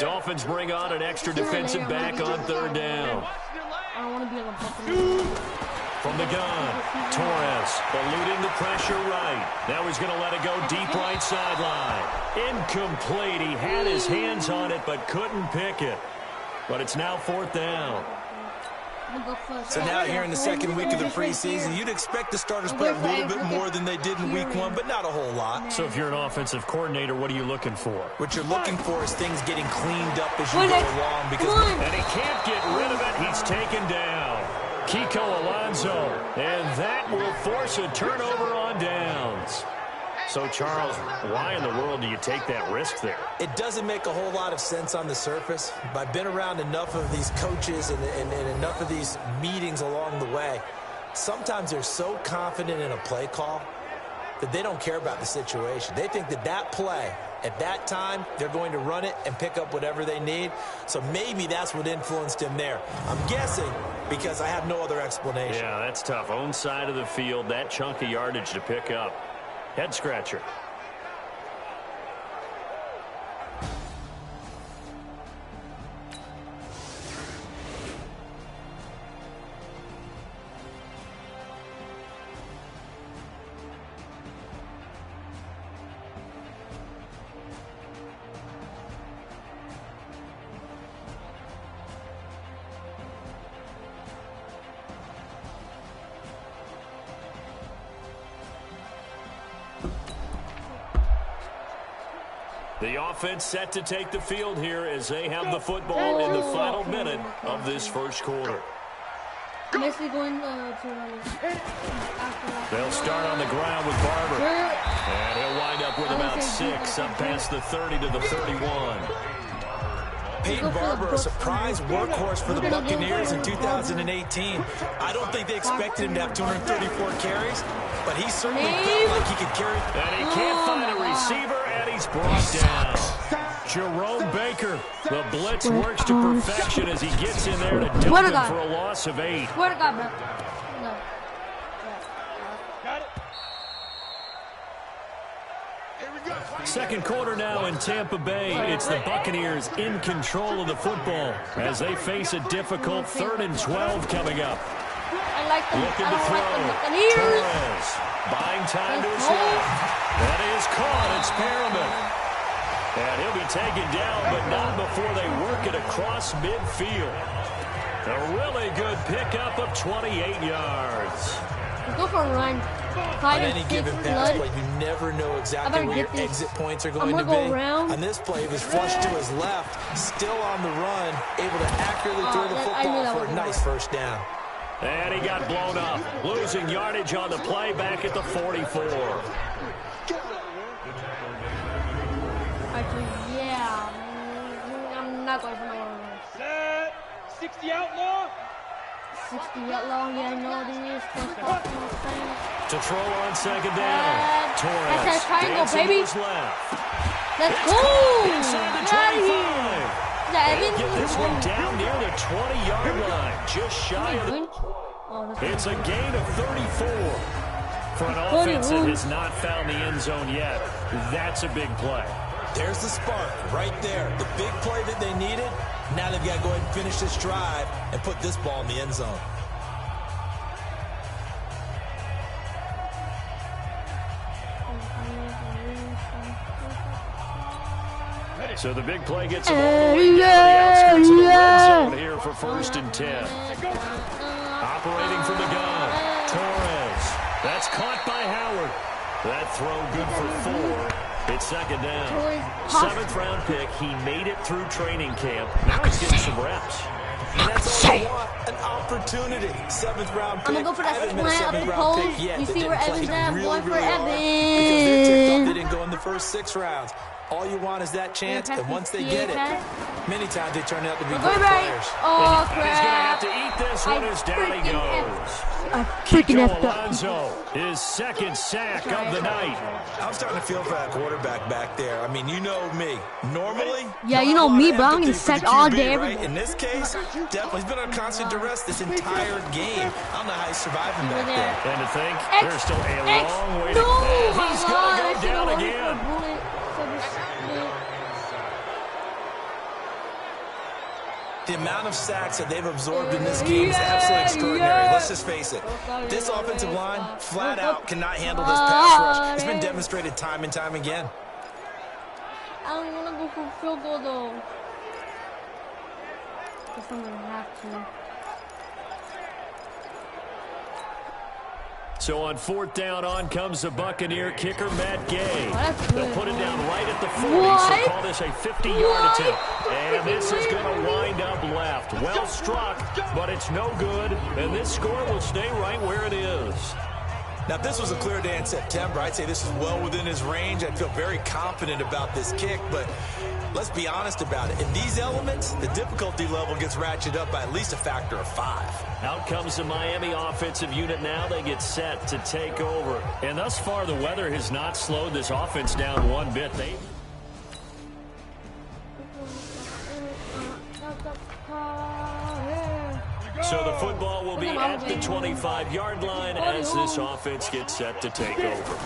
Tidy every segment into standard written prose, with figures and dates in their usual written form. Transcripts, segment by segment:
Dolphins bring on an extra defensive back on third down. I don't want to be like a Buccaneer. From the gun, Torres eluding the pressure right. Now he's going to let it go deep right sideline. Incomplete. He had his hands on it but couldn't pick it. But it's now fourth down. So now here in the second week of the preseason, you'd expect the starters play a little bit more than they did in week one, but not a whole lot. So if you're an offensive coordinator, what are you looking for? What you're looking for is things getting cleaned up as you go along. And he can't get rid of it. He's taken down. Kiko Alonso. And that will force a turnover on downs. So, Charles, why in the world do you take that risk there? It doesn't make a whole lot of sense on the surface, but I've been around enough of these coaches and enough of these meetings along the way. Sometimes they're so confident in a play call that they don't care about the situation. They think that that play, at that time, they're going to run it and pick up whatever they need. So maybe that's what influenced him there. I'm guessing because I have no other explanation. Yeah, that's tough. Own side of the field, that chunk of yardage to pick up. Head scratcher. The offense set to take the field here as they have the football in the final minute of this first quarter. I'm actually going to They'll start on the ground with Barber. And he'll wind up with about 6 up past the 30 to the 31. Peyton Barber, a surprise workhorse for the Buccaneers in 2018. I don't think they expected him to have 234 carries, but he certainly felt like he could carry. And he can't find a receiver, and he's brought down. Jerome Baker, the blitz works to perfection as he gets in there to dump him for a loss of 8. Swear to God, bro. No. Second quarter now in Tampa Bay. It's the Buccaneers in control of the football as they face a difficult 3rd and 12 coming up. I like them. Looking I to don't throw. like the Buccaneers. Torres buying time to his left. That is caught. It's Perriman. And he'll be taken down, but not before they work it across midfield. A really good pickup of 28 yards. Go for a run. On any given pass play, you never know exactly where your exit points are going to be. On this play, he was flushed to his left, still on the run, able to accurately throw the football for a nice first down. And he got blown up, losing yardage on the play back at the 44. Actually, yeah. I'm not going for my own. Set. 60 outlaw. 60 outlaw, yeah, I know it is. To throw on second down. Torres. That's that triangle, baby. Left. Let's go. Inside the 25. They get this one down near the 20-yard line. Just shy of the... It's a gain of 34. For an offense that has not found the end zone yet, that's a big play. There's the spark right there. The big play that they needed. Now they've got to go ahead and finish this drive and put this ball in the end zone. So the big play gets them all the way down to the outskirts of the red zone here for 1st and 10. Operating from the gun, Torres. That's caught by Howard. That throw good for 4. It's second down. 7th round pick. He made it through training camp. Now he's getting some reps. And that's all you want, an opportunity. 7th round pick. I'm going to go for that Haven't been a 7th round pole. pick yet. You see where Evans at? One for Evans. Because they're ticked off they didn't go in the first 6 rounds. All you want is that chance, and once they get it, many times they turn out to be great players. Oh, crap. He's going to have to eat this one as down he goes. Kiko Alonso, his 2nd sack of the night. I'm starting to feel for that quarterback back there. I mean, you know me. Normally, yeah, you know me, bro. I'm getting sacked all day. Right? In this case, definitely, he's been on constant duress this entire game. I don't know how he's surviving back there. And to think, there's still a long way to go. He's going to go down again. The amount of sacks that they've absorbed in this game is absolutely extraordinary. Let's just face it. This offensive line, flat out, cannot handle this pass rush. It's been demonstrated time and time again. I don't want to go for field goal, though. Guess I'm going to have to. So on 4th down, on comes the Buccaneer kicker, Matt Gay. Oh, they'll put it down right at the 40, so call this a 50-yard attempt. And this is going to wind up left. Well struck, but it's no good. And this score will stay right where it is. Now, if this was a clear day in September, I'd say this is well within his range. I'd feel very confident about this kick, but let's be honest about it. In these elements, the difficulty level gets ratcheted up by at least a factor of 5. Out comes the Miami offensive unit now. They get set to take over. And thus far, the weather has not slowed this offense down one bit. So the football will be at the 25-yard line as this offense gets set to take over.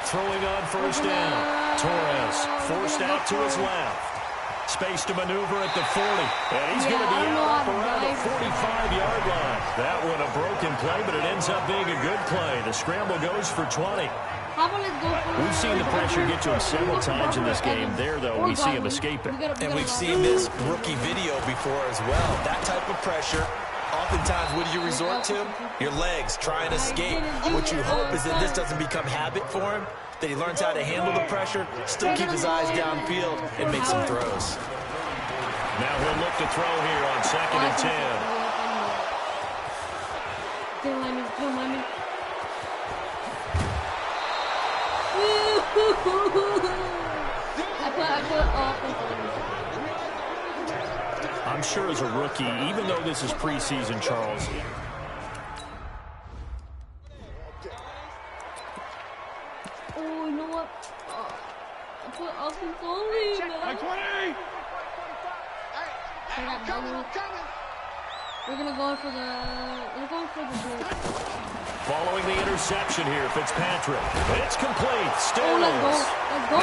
Throwing on 1st down. Torres forced out to his left. Space to maneuver at the 40. And he's going to be out around the 45-yard line. That one a broken play, but it ends up being a good play. The scramble goes for 20. We've seen the pressure get to him several times in this game. There, though, we see him escaping. And we've seen this rookie video before as well. That type of pressure, oftentimes, what do you resort to? Your legs try and escape. What you hope is that this doesn't become habit for him, that he learns how to handle the pressure, still keep his eyes downfield, and make some throws. Now he'll look to throw here on 2nd and 10. I'm sure as a rookie, even though this is preseason, Charles. Oh, you know what? I put offense only, man. 20! We're going to go for the goal. Following the interception here, Fitzpatrick. It's complete. Still Let's go.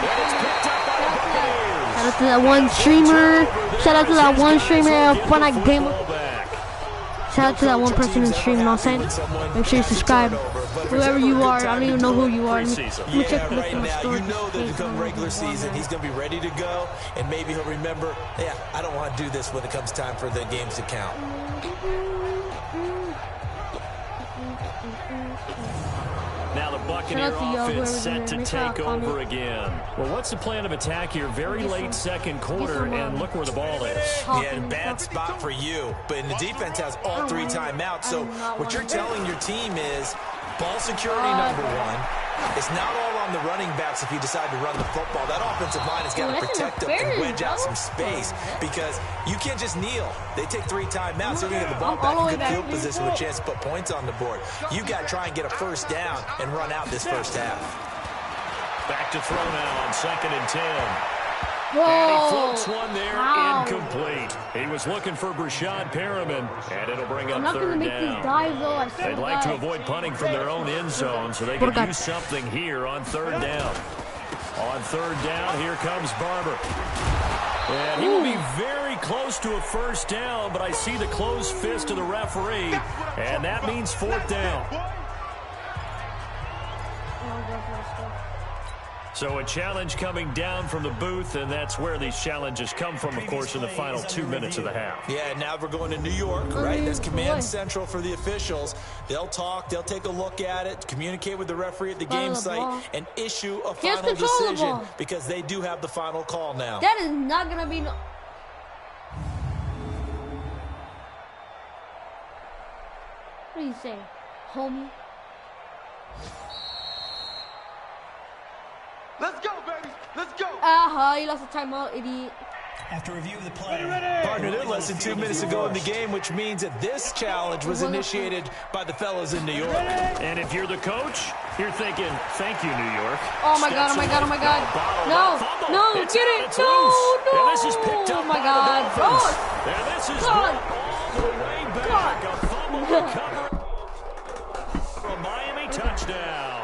It's picked up by the Buccaneers. Shout out to that one streamer. Shout out to that one streamer at Fortnite Game. Shout out to that one person in the stream, you know what I'm saying? Make sure you subscribe. Whoever you are, I don't even know who you are. Yeah, right now, you know that come regular season, he's going to be ready to go, and maybe he'll remember, yeah, I don't want to do this when it comes time for the games to count. Now the Buccaneer offense set to take over again. Well, what's the plan of attack here? Very late second quarter, and look where the ball is. Yeah, bad spot for you. But the defense has all 3 timeouts. So what you're telling your team is ball security number 1. It's not all on the running backs if you decide to run the football. That offensive line has got to protect them and wedge out some space because you can't just kneel. They take 3 timeouts. They're going to get the ball back in good field position with a chance to put points on the board. You got to try and get a first down and run out this first half. Back to throw now on 2nd and 10. Whoa. And he floats one there, incomplete. He was looking for Brashad Perriman, and it'll bring up 3rd down. They'd like to avoid punting from their own end zone, so they could use something here on 3rd down. On 3rd down, here comes Barber. And he will be very close to a first down, but I see the closed fist of the referee, and that means 4th down. So a challenge coming down from the booth, and that's where these challenges come from, of course, in the final 2 minutes of the half. Yeah, now we're going to New York, right? That's command central for the officials. They'll talk, they'll take a look at it, communicate with the referee at the game site, and issue a final decision because they do have the final call now. That is not going to be no... What do you say, homie? Let's go, baby. Let's go. You lost a timeout, idiot. After review of the play, Partner, they're less than 2 minutes ago in the game, which means that this challenge was initiated by the fellas in New York. And if you're the coach, you're thinking, thank you, New York. Oh, my God, oh, my God, oh, my God. No, get it. No. And this is picked up by the Dolphins. And this is all the way back. A fumble recovery for a Miami touchdown.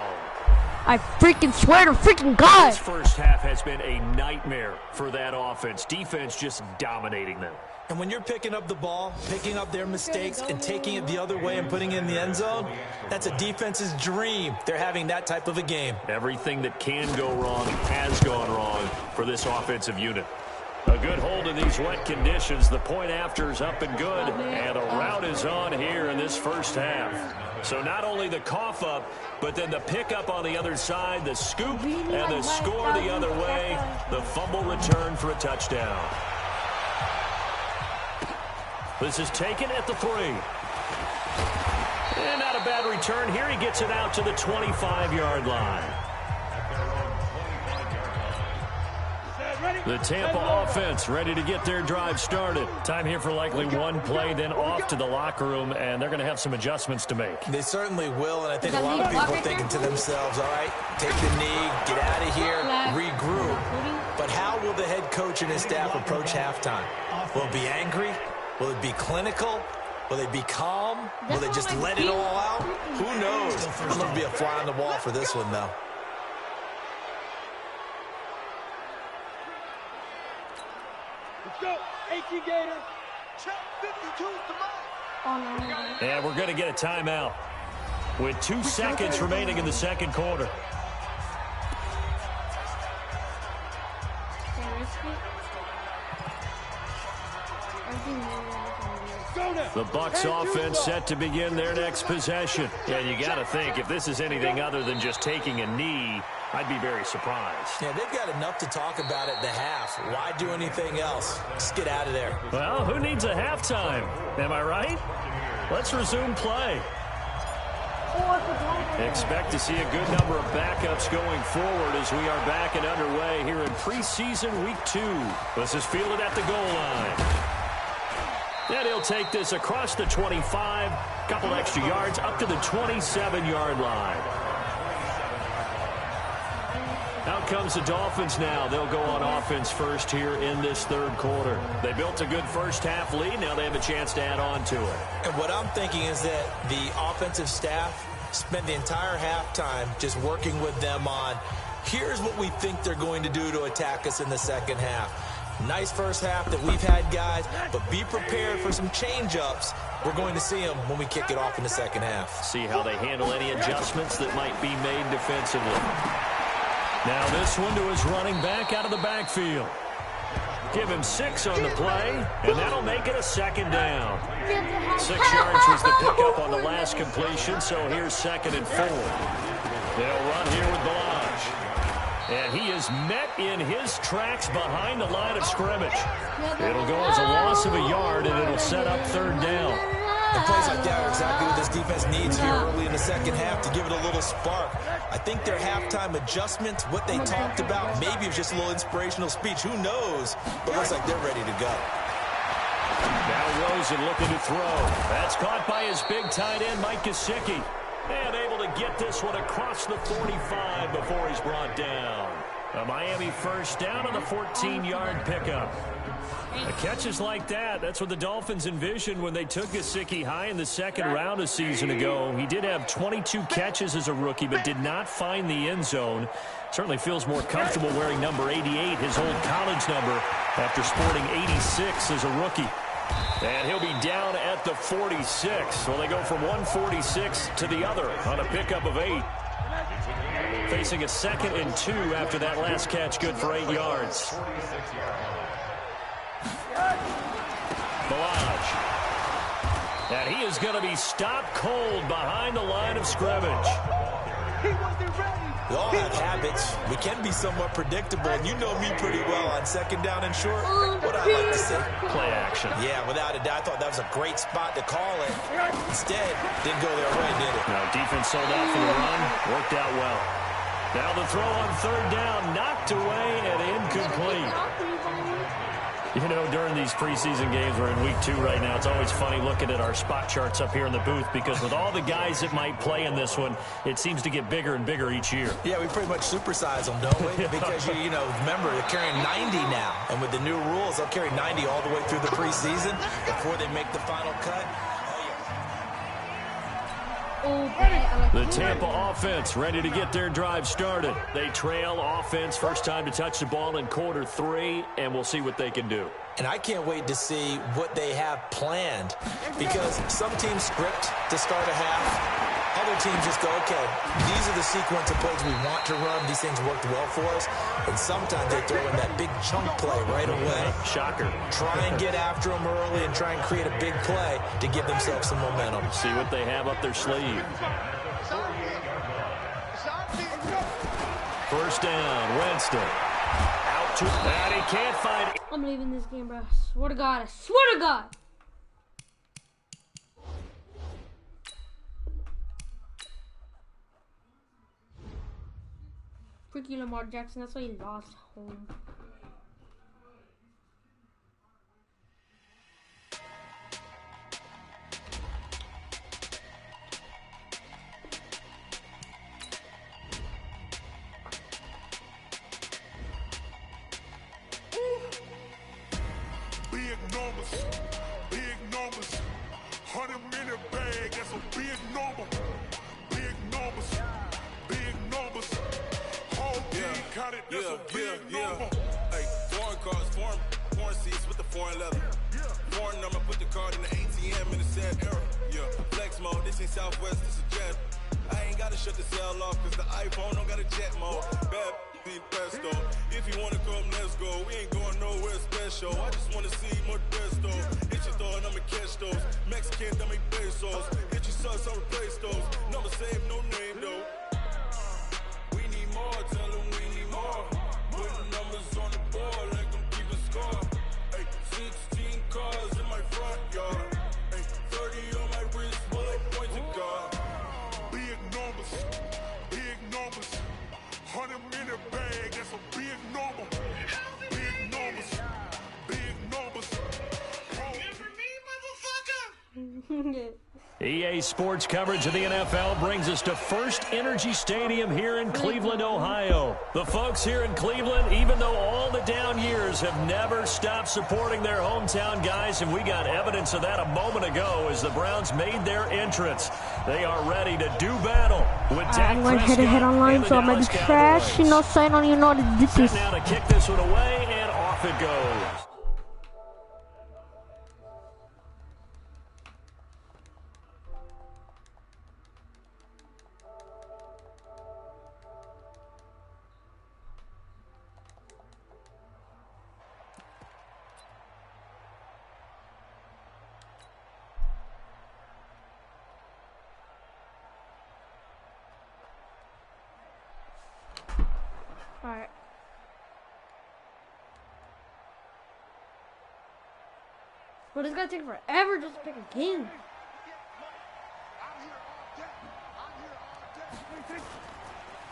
I freaking swear to freaking God. This first half has been a nightmare for that offense. Defense just dominating them. And when you're picking up the ball, picking up their mistakes, and taking it the other way and putting it in the end zone, that's a defense's dream. They're having that type of a game. Everything that can go wrong has gone wrong for this offensive unit. A good hold in these wet conditions. The point after is up and good, and a rout is on here in this first half. So not only the cough up, but then the pickup on the other side, the scoop, and the score the other way. The fumble return for a touchdown. This is taken at the 3. And not a bad return here. He gets it out to the 25-yard line. The Tampa offense ready to get their drive started. Time here for likely one play, then off to the locker room, and they're going to have some adjustments to make. They certainly will, and I think a lot of people are thinking to themselves, all right, take the knee, get out of here, regroup. But how will the head coach and his staff approach halftime? Will it be angry? Will it be clinical? Will they be calm? Will they just let it all out? Who knows? I'm going to be a fly on the wall for this one, though. Go, 18 Gator. Check 52 tomorrow. And we're going to get a timeout with 2 seconds remaining in the second quarter. The Bucs offense set to begin their next possession. And you got to think, if this is anything other than just taking a knee, I'd be very surprised. Yeah, they've got enough to talk about at the half. Why do anything else? Just get out of there. Well, who needs a halftime? Am I right? Let's resume play. Expect to see a good number of backups going forward as we are back and underway here in preseason week 2. This is fielded at the goal line. And he'll take this across the 25, couple extra yards up to the 27-yard line. Out comes the Dolphins now. They'll go on offense first here in this third quarter. They built a good first half lead. Now they have a chance to add on to it. And what I'm thinking is that the offensive staff spent the entire halftime just working with them on, here's what we think they're going to do to attack us in the second half. Nice first half that we've had, guys, but be prepared for some change-ups. We're going to see them when we kick it off in the second half. See how they handle any adjustments that might be made defensively. Now this one to his running back out of the backfield. Give him 6 on the play, and that'll make it a second down. 6 yards was the pickup on the last completion, so here's 2nd and 4. They'll run here with Balaj. And he is met in his tracks behind the line of scrimmage. It'll go as a loss of a yard, and it'll set up 3rd down. And plays like that are exactly what this defense needs here early in the second half to give it a little spark. I think their halftime adjustments, what they talked about, maybe it was just a little inspirational speech. Who knows? But looks like they're ready to go. Now Rosen looking to throw. That's caught by his big tight end, Mike Gesicki. And able to get this one across the 45 before he's brought down. A Miami first down on the 14-yard pickup. Catches like that, that's what the Dolphins envisioned when they took Gesicki high in the second round a season ago. He did have 22 catches as a rookie, but did not find the end zone. Certainly feels more comfortable wearing number 88, his old college number, after sporting 86 as a rookie. And he'll be down at the 46. Well, they go from 146 to the other on a pickup of 8. Facing a 2nd and 2 after that last catch, good for 8 yards. Balaj. And he is going to be stopped cold behind the line of scrimmage. He wasn't ready. We all have habits. We can be somewhat predictable, and you know me pretty well on 2nd down and short. What I like to say? Play action. Yeah, without a doubt, I thought that was a great spot to call it. Instead, didn't go their way, did it? Now, defense sold out for the run. Worked out well. Now the throw on 3rd down, knocked away and incomplete. You know, during these preseason games, we're in week 2 right now, it's always funny looking at our spot charts up here in the booth because with all the guys that might play in this one, it seems to get bigger and bigger each year. Yeah, we pretty much supersize them, don't we? Because, you know, remember, they're carrying 90 now. And with the new rules, they'll carry 90 all the way through the preseason before they make the final cut. The Tampa offense ready to get their drive started. They trail offense, first time to touch the ball in quarter 3, and we'll see what they can do. And I can't wait to see what they have planned, because some teams script to start a half. Other teams just go, okay, these are the sequence of plays we want to run. These things worked well for us. And sometimes they throw in that big chunk play right away. Shocker. Try and get after them early and try and create a big play to give themselves some momentum. See what they have up their sleeve. First down, Winston. Out to that, he can't find it. I'm leaving this game, bro. I swear to God. I swear to God. Freaking Lamar Jackson. That's why he lost home. Big numbers, 100-minute bag, that's a big number. Big numbers, whole team got it, that's a big number. Hey, foreign cars, foreign seats with the foreign leather. Foreign number, put the card in the ATM in the sad era. Yeah, flex mode, this ain't Southwest, this is jet. I ain't gotta shut the cell off, cause the iPhone don't got a jet mode. Bad beat pesto. If you wanna come, let's go. We ain't going nowhere special. I just wanna see more desto. Hit your thought, I'ma catch those. Mexican, I make pesos. Hit your sauce, I'll replace those. Number save, no name though. We need more, tell them we need more. Putting numbers on the board like I'm keeping score. Hey, 16 cars in my front yard. Hey, 30 on my wrist, bullet points to God. Big numbers, 100-minute bag, that's a big number. Big numbers. Remember me, motherfucker? EA Sports coverage of the NFL brings us to First Energy Stadium here in Cleveland, Ohio. The folks here in Cleveland, even though all the down years, have never stopped supporting their hometown guys, and we got evidence of that a moment ago as the Browns made their entrance. They are ready to do battle with Dak I'm going Prescott head online, and the so I might be Dallas trash. Cowboys. You know, so I don't even know how to do this. Now to kick this one away, and off it goes. Alright. But it's gonna take forever just to pick a game.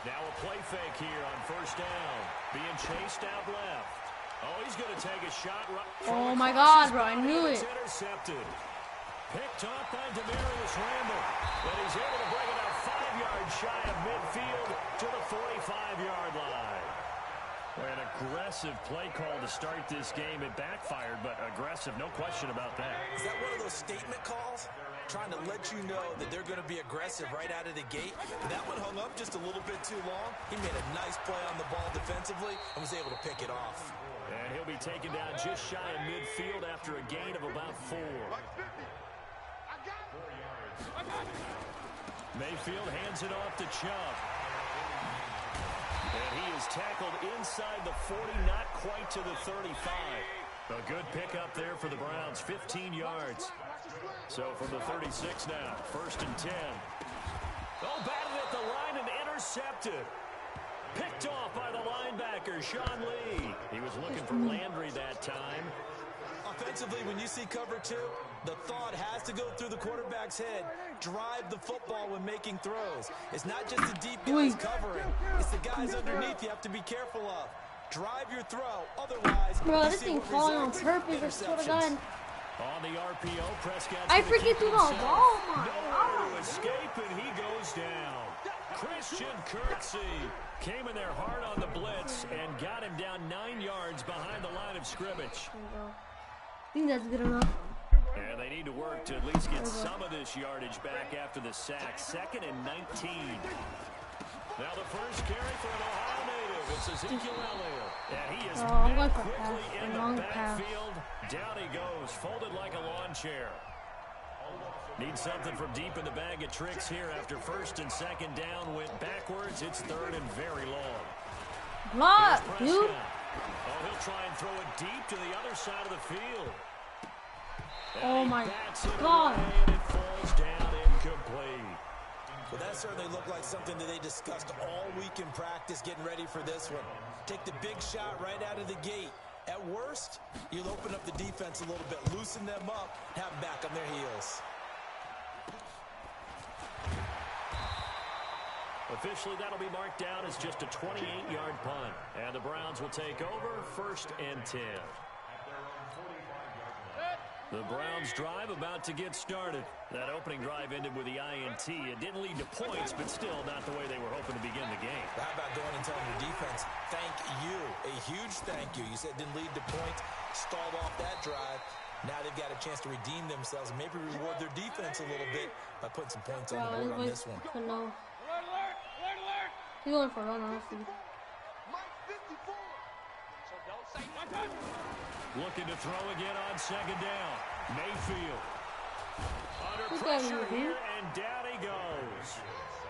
Now a play fake here on first down. Being chased out left. Oh, he's going to take a shot. Oh my God, bro, I knew it. Intercepted. Picked off by Demarius Randall. But he's able to bring it out 5 yards shy of midfield to the 45-yard line. An aggressive play call to start this game. It backfired, but aggressive, no question about that. Is that one of those statement calls? Trying to let you know that they're going to be aggressive right out of the gate. But that one hung up just a little bit too long. He made a nice play on the ball defensively and was able to pick it off. And he'll be taken down just shy of midfield after a gain of about 4. Mayfield hands it off to Chubb. And he is tackled inside the 40, not quite to the 35. A good pickup there for the Browns, 15 yards. So from the 36 now, first and 10. Oh, batted at the line and intercepted. Picked off by the linebacker, Sean Lee. He was looking for Landry that time. Offensively, when you see cover 2, the thought has to go through the quarterback's head. Drive the football when making throws. It's not just the deep guys covering. It's the guys underneath you have to be careful of. Drive your throw. Otherwise, bro, this thing falling on purpose. I swear to God. On the RPO, Prescott. I freaking threw the ball. Nowhere to escape, and he goes down. Christian Kirksey came in there hard on the blitz and got him down 9 yards behind the line of scrimmage. I think that's good enough. And they need to work to at least get some of this yardage back after the sack. 2nd and 19. Now the first carry for an Ohio native. It's Ezekiel Elliott. And he is met quickly in the backfield. Down he goes, folded like a lawn chair. Needs something from deep in the bag of tricks here after 1st and 2nd down. Went backwards. It's 3rd and very long. Block, dude. Oh, he'll try and throw it deep to the other side of the field. Oh my God. And it falls down incomplete. Well, that certainly looked like something that they discussed all week in practice, getting ready for this one. Take the big shot right out of the gate. At worst, you'll open up the defense a little bit, loosen them up, have them back on their heels. Officially, that'll be marked down as just a 28-yard punt. And the Browns will take over 1st and 10. The Browns drive about to get started. That opening drive ended with the INT. It didn't lead to points, but still not the way they were hoping to begin the game. How about going and telling your defense, thank you, a huge thank you. You said it didn't lead to points, stalled off that drive. Now they've got a chance to redeem themselves and maybe reward their defense a little bit by putting some points on the board on this one. Alert, alert. He's going for a run, honestly. Mike 54. So don't say nothing. Looking to throw again on 2nd down. Mayfield. Under Look pressure at him, here, and down he goes.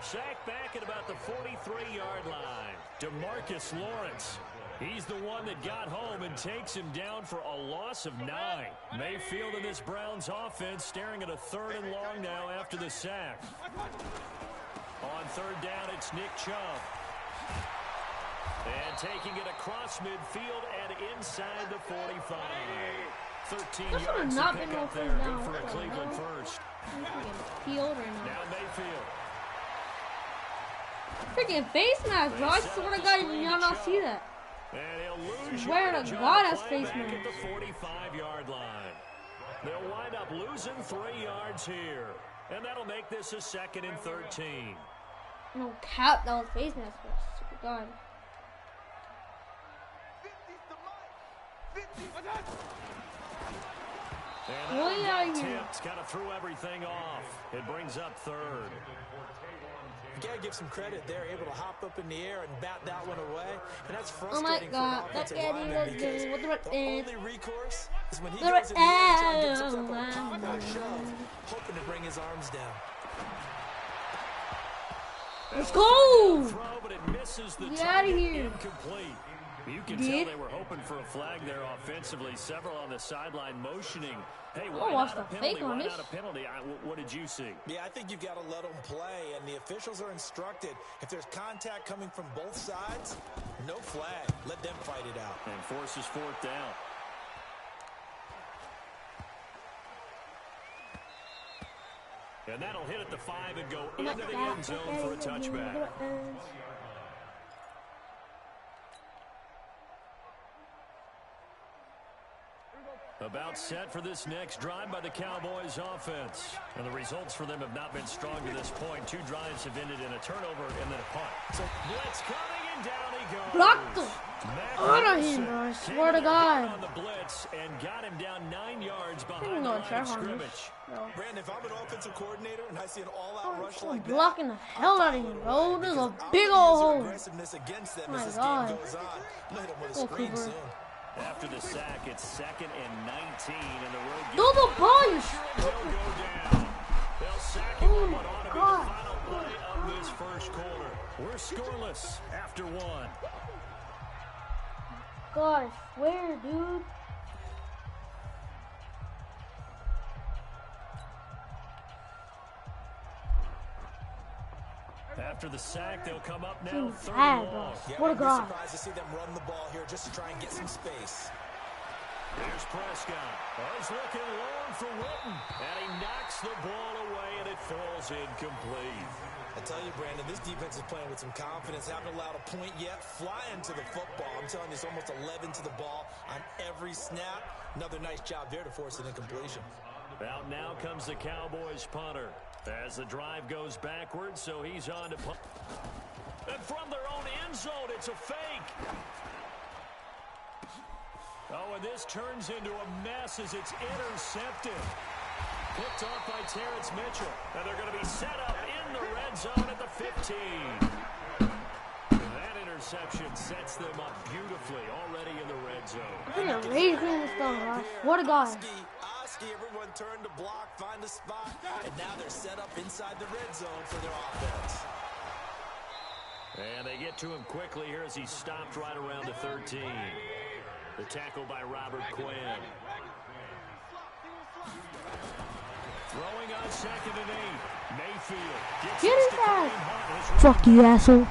Sacked back at about the 43-yard line. DeMarcus Lawrence. He's the one that got home and takes him down for a loss of 9. Mayfield and this Browns offense staring at a 3rd and long now after the sack. On 3rd down, it's Nick Chubb. And taking it across midfield and inside the 45. 13 yards to pick up there. Good for a Cleveland first. Field right now. Now Mayfield. Freaking face mask, bro. I swear to God, you did not see that. And he'll lose. Swear to God, that's face mask. At the 45-yard line. They'll wind up losing 3 yards here. And that'll make this a 2nd and 13. No cap, that was face mask. God. 50's the mic. 50's Really out of here. Tipped, kind of threw everything off. It brings up 3rd. You gotta give some credit. They're able to hop up in the air and bat that one away, and that's Oh my frustrating God, for an that offensive guy lineman does because good. What the the is? only recourse is when he The goes in the air and tries to get some type of oh, pop or shove, hoping to bring his arms down. Let's go! Throw, but it misses the Get out of target. here. Incomplete. You can tell they were hoping for a flag there offensively. Several on the sideline motioning. Hey, why watch not a the penalty? fake on Why this. not a penalty? What did you see? Yeah, I think you've got to let them play, and the officials are instructed. If there's contact coming from both sides, no flag. Let them fight it out. And forces 4th down. And that'll hit at the 5 and go into the end zone for a touchback. About set for this next drive by the Cowboys offense. And the results for them have not been strong to this point. 2 drives have ended in a turnover and then a punt. So blitz coming and down he goes. Blocked him. Out of him, bro. I swear to God. On the blitz and got him down 9 yards behind the line of scrimmage. Brandon, if I'm an offensive coordinator and I see an all-out rush like that, blocking the hell out of him, bro. There's a big old hole. Aggressiveness against them Oh as my this God. game goes on. Let him with a Go, screen Cooper. soon. After the sack, it's 2nd and 19, and the road gets Throw the ball, you will go down. They'll sack him on what ought to be the God. final play of this first quarter. We're scoreless after 1. God, I swear, dude. After the sack, they'll come up now 3rd Bad, and bro. long. Yeah, What a I'd be God. surprised to see them run the ball here just to try and get some space. Here's Prescott. Oh, he's looking long for Witten. And he knocks the ball away, and it falls incomplete. I tell you, Brandon, this defense is playing with some confidence. Haven't allowed a point yet. Flying to the football. I'm telling you, it's almost 11 to the ball on every snap. Another nice job there to force an incompletion. Out now comes the Cowboys punter. As the drive goes backwards, so he's on to punt. And from their own end zone, it's a fake. Oh, and this turns into a mess as it's intercepted. Picked off by Terrence Mitchell. And they're going to be set up in the red zone at the 15. That interception sets them up beautifully already in the red zone. What a guy. Everyone turned to block, find a spot, and now they're set up inside the red zone for their offense. And they get to him quickly here as he stopped right around the 13. The tackle by Robert Quinn. Throwing on 2nd and 8. Mayfield gets Get his ass. Fuck you, asshole.